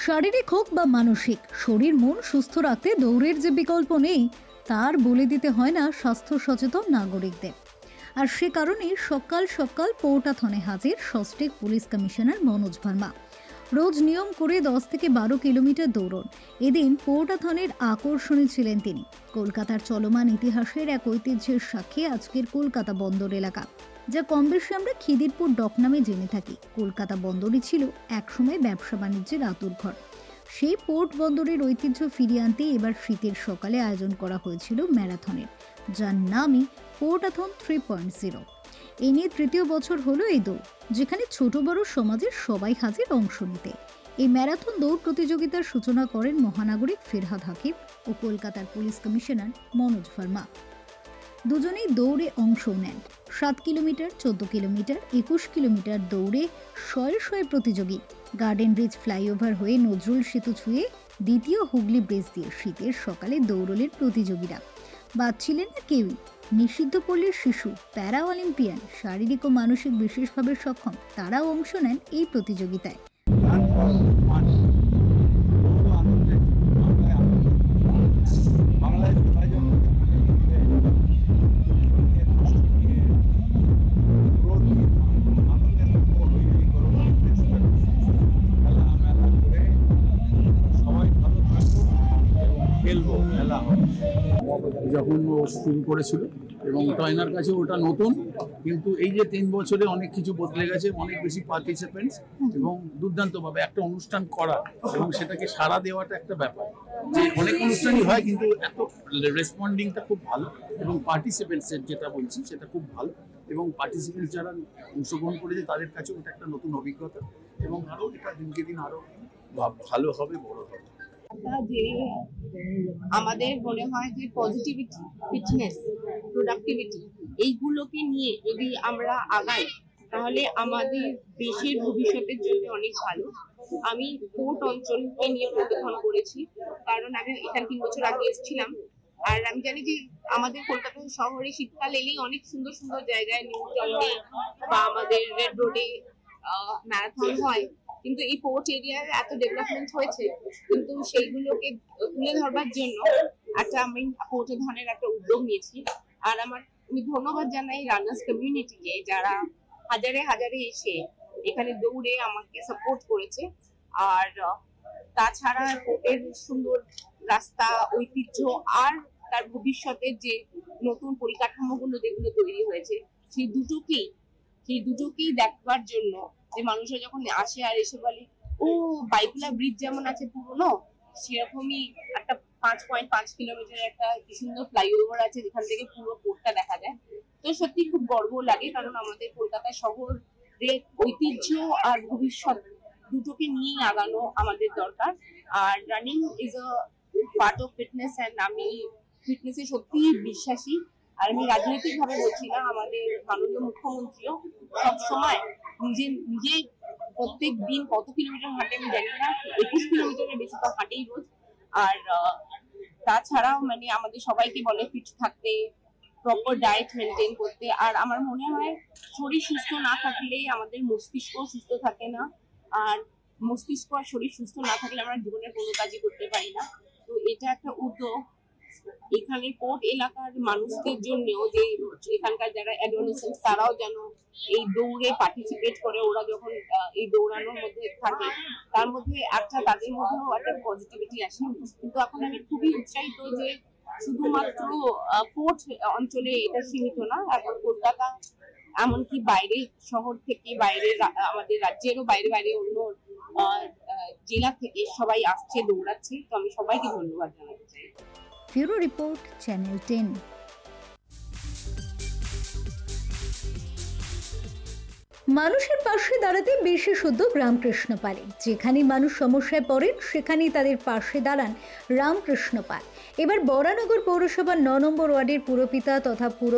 শারীরিক হোক বা মানসিক, শরীর মন সুস্থ রাখতে দৌড়ের যে বিকল্প নেই তার বলে দিতে হয় না স্বাস্থ্য সচেতন নাগরিকদের। আর সে কারণে সকাল সকাল পৌটাথনে হাজির সস্টেক পুলিশ কমিশনার মনোজ ভার্মা। রোজ নিয়ম করে 10 থেকে 12 কিলোমিটার দৌড়ন। এদিন পৌটাথনের আকর্ষণী ছিলেন তিনি। কলকাতার চলমান ইতিহাসের এক ঐতিহ্যের সাক্ষী আজকের কলকাতা বন্দর এলাকা, যা কম বেশি আমরা খিদিরপুর ডক নামে জেনে থাকি। কলকাতা বন্দরই ছিল একসময় ব্যবসা বাণিজ্যের আতুরঘর। সেই পোর্ট বন্দরের ঐতিহ্য ফিরিয়ে আনতে এবার শীতের সকালে আয়োজন করা হয়েছিল ম্যারাথনের, যার নামই পৌটাথন 3.0। এই নিয়ে তৃতীয় বছর হলো এই দৌড়, যেখানে ছোট বড় সমাজের সবাই হাজির অংশ নিতে। এই ম্যারাথন দৌড় প্রতিযোগিতার সূচনা করেন মহানাগরিক ফিরহাদ হাকিম ও কলকাতার পুলিশ কমিশনার মনোজ ভার্মা। দুজনেই দৌড়ে অংশ নেন। 7 কিলোমিটার, 14 কিলোমিটার, 21 কিলোমিটার দৌড়ে শয়ে শয়ে প্রতিযোগী গার্ডেন ব্রিজ ফ্লাইওভার হয়ে নজরুল সেতু ছুঁয়ে দ্বিতীয় হুগলি ব্রিজ দিয়ে শীতের সকালে দৌড়লেন প্রতিযোগীরা। বাদ ছিলেন না কেউই। নিষিদ্ধ পল্লীর শিশু, প্যারা অলিম্পিয়ান, শারীরিক ও মানসিক বিশেষভাবে সক্ষম, তারাও অংশ নেন এই প্রতিযোগিতায়। যখন ও শুরু করেছিল এবং টয়নার কাছে ওটা নতুন, কিন্তু এই যে 3 বছরে অনেক কিছু বদলে গেছে, অনেক বেশি পার্টিসিপেন্টস এবং দুর্দান্তভাবে একটা অনুষ্ঠান করা এবং সেটাকে সাড়া দেওয়াটা একটা ব্যাপার। যে অনেক অনুষ্ঠানই হয় কিন্তু এত রেসপন্ডিংটা খুব ভালো এবং পার্টিসিপেন্টসের যেটা বলছি সেটা খুব ভালো, এবং পার্টিসিপেন্ট যারা অংশগ্রহণ করেছে তাদের কাছে ওটা একটা নতুন অভিজ্ঞতা এবং আরও এটা দিনকে দিন আরও ভালো হবে, বড় হবে। যে আমাদের মনে হয় যে পজিটিভিটি, ফিটনেস, প্রোডাক্টিভিটি এইগুলোকে নিয়ে যদি আমরা আগাই তাহলে আমাদের দেশের ভবিষ্যতের জন্য অনেক ভালো। আমি পোর্ট অঞ্চলকে নিয়ে প্রদর্শন করেছি, কারণ আমি এখানে 3 বছর আগে এসেছিলাম। আর আমি জানি যে আমাদের কলকাতা শহরে শীতকাল এলেই অনেক সুন্দর সুন্দর জায়গায় নিউ টাউনে বা আমাদের রেড রোডে ম্যারাথন হয়, কিন্তু এই পোর্ট এরিয়ার এত ডেভেলপমেন্ট হয়েছে, কিন্তু সেইগুলোকে তুলে ধরবার জন্য আমি পৌটাথনের একটা উদ্যোগ নিয়েছি। আর আমি ধন্যবাদ জানাই রানার্স কমিউনিটিকে, যারা হাজারে হাজারে এসে এখানে দৌড়ে আমাকে সাপোর্ট করেছে। আর তাছাড়া পোর্টের সুন্দর রাস্তা, ঐতিহ্য আর তার ভবিষ্যতের যে নতুন পরিকাঠামোগুলো যেগুলো তৈরি হয়েছে সেই দুটোকেই দেখবার জন্য যে মানুষরা যখন আসে আর এসে বলে ও বাইকুলা ব্রিজ যেমন আছে পুরনো, সেরকমই একটা 5.5 কিলোমিটার একটা কি সুন্দর ফ্লাইওভার আছে যেখান থেকে পুরো পোর্টটা দেখা যায়। তো সত্যি খুব গর্ব লাগে, কারণ আমাদের কলকাতা শহরের ঐতিহ্য আর ভবিষ্যৎ দুটোকে নিয়েই আগানো আমাদের দরকার। আর running is a part of fitness, and আমি ফিটনেসে সত্যি বিশ্বাসী। আর আমি রাজনৈতিক ভাবে বলছি না, আমাদের মাননীয় মুখ্যমন্ত্রীও সবসময় নিজে প্রত্যেক দিন কত কিলোমিটার হাঁটে আমি জানি না, 21 কিলোমিটারের বেশি তো হাঁটেই রোজ। আর তাছাড়াও আমাদের সবাইকে বলে ফিট থাকতে, প্রপার ডায়েট মেনটেন করতে। আর আমার মনে হয় শরীর সুস্থ না থাকলে আমাদের মস্তিষ্ক সুস্থ থাকে না, আর মস্তিষ্ক আর শরীর সুস্থ না থাকলে আমরা জীবনের কোনো কাজই করতে পারি না। তো এটা একটা উদ্যোগ এখানে পোর্ট এলাকার মানুষদের জন্যও, যে এখানকার যারা অ্যাডোলেসেন্ট তারাও যেন এই দৌড়ে পার্টিসিপেট করে। ওরা যখন এই দৌড়ানোর মধ্যে থাকে তার মধ্যে তাদের মধ্যেও একটা পজিটিভিটি আসে। কিন্তু এখন আমি খুবই উৎসাহিত যে শুধুমাত্র পোর্ট অঞ্চলে এটা সীমিত না, এখন কলকাতা এমনকি বাইরে শহর থেকে বাইরে আমাদের রাজ্যেরও বাইরে অন্য জেলা থেকে সবাই আসছে, দৌড়াচ্ছে। তো আমি সবাইকে ধন্যবাদ জানাতে চাই। Bureau report, channel 10। মানুষের পাশে দাঁড়াতে বিশেষ উদ্যোগ রামকৃষ্ণ পালে। যেখানে মানুষ সমস্যায় পড়েন সেখানেই তাদের পাশে দাঁড়ান রামকৃষ্ণ পাল। এবার বরানগর পৌরসভার 9 নম্বর ওয়ার্ডের পুরপিতা তথা পুর